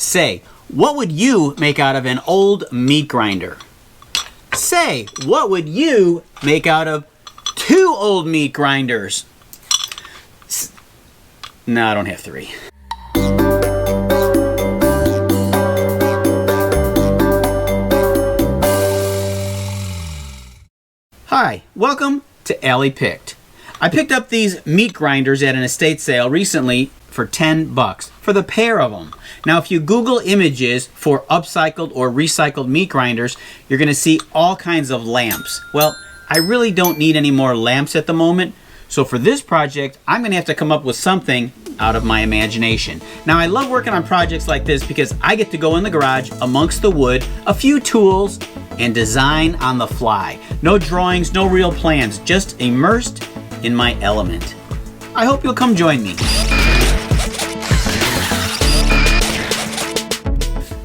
Say, what would you make out of an old meat grinder? Say, what would you make out of 2 old meat grinders? No, I don't have 3. Hi, welcome to Alley Picked. I picked up these meat grinders at an estate sale recently for $10 for the pair of them. Now, if you Google images for upcycled or recycled meat grinders, you're going to see all kinds of lamps. Well, I really don't need any more lamps at the moment, so for this project, I'm going to have to come up with something out of my imagination. Now, I love working on projects like this because I get to go in the garage amongst the wood, a few tools, and design on the fly. No drawings, no real plans, just immersed in my element. I hope you'll come join me.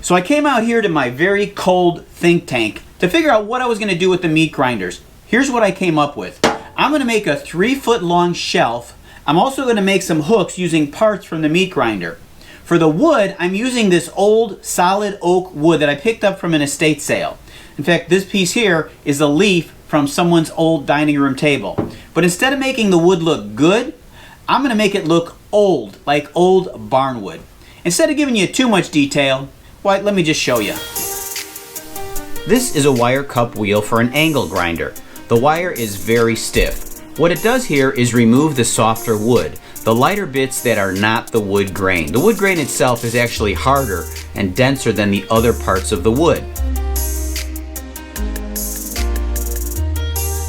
So I came out here to my very cold think tank to figure out what I was going to do with the meat grinders. Here's what I came up with. I'm going to make a 3-foot long shelf. I'm also going to make some hooks using parts from the meat grinder. For the wood, I'm using this old solid oak wood that I picked up from an estate sale. In fact, this piece here is a leaf from someone's old dining room table. But instead of making the wood look good, I'm going to make it look old, like old barnwood. Instead of giving you too much detail, why, let me just show you. This is a wire cup wheel for an angle grinder. The wire is very stiff. What it does here is remove the softer wood, the lighter bits that are not the wood grain. The wood grain itself is actually harder and denser than the other parts of the wood.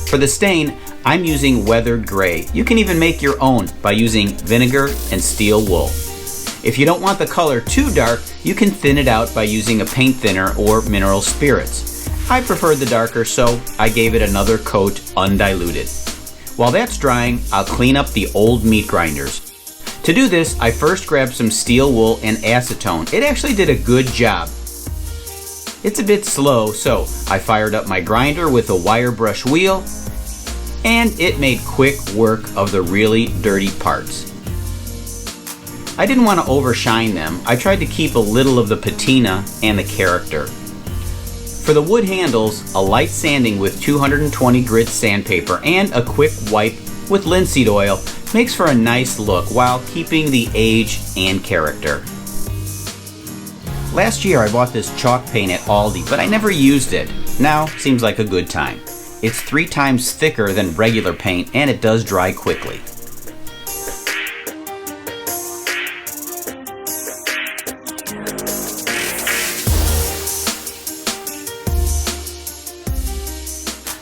For the stain, I'm using weathered gray. You can even make your own by using vinegar and steel wool. If you don't want the color too dark, you can thin it out by using a paint thinner or mineral spirits. I preferred the darker, so I gave it another coat undiluted. While that's drying, I'll clean up the old meat grinders. To do this, I first grabbed some steel wool and acetone. It actually did a good job. It's a bit slow, so I fired up my grinder with a wire brush wheel, and it made quick work of the really dirty parts. I didn't want to overshine them. I tried to keep a little of the patina and the character. For the wood handles, a light sanding with 220 grit sandpaper and a quick wipe with linseed oil makes for a nice look while keeping the age and character. Last year I bought this chalk paint at Aldi, but I never used it. Now seems like a good time. It's 3 times thicker than regular paint and it does dry quickly.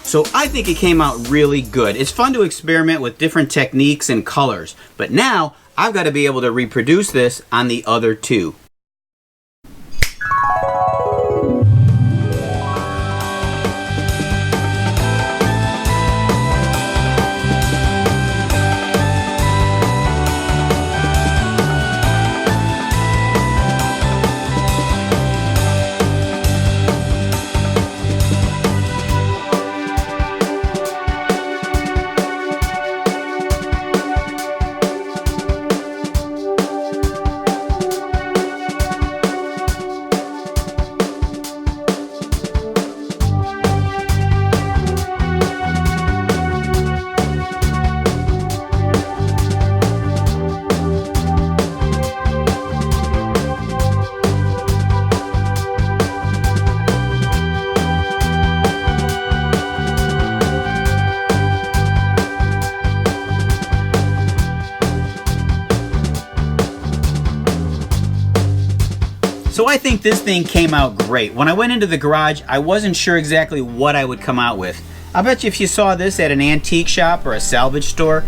So I think it came out really good. It's fun to experiment with different techniques and colors, but now I've got to be able to reproduce this on the other 2. So I think this thing came out great. When I went into the garage, I wasn't sure exactly what I would come out with. I bet you if you saw this at an antique shop or a salvage store,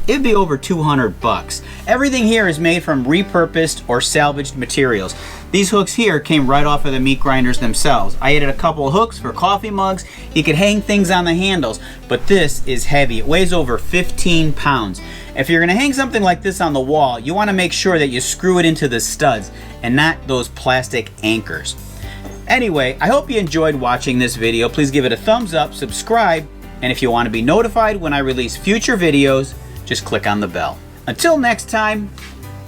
it'd be over $200. Everything here is made from repurposed or salvaged materials. These hooks here came right off of the meat grinders themselves. I added a couple of hooks for coffee mugs. You could hang things on the handles, but this is heavy. It weighs over 15 pounds. If you're gonna hang something like this on the wall, you wanna make sure that you screw it into the studs and not those plastic anchors. Anyway, I hope you enjoyed watching this video. Please give it a thumbs up, subscribe, and if you want to be notified when I release future videos, just click on the bell. Until next time,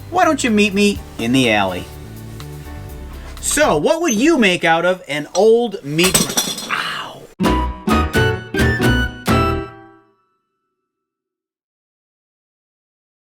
why don't you meet me in the alley? So, what would you make out of an old meat grinder?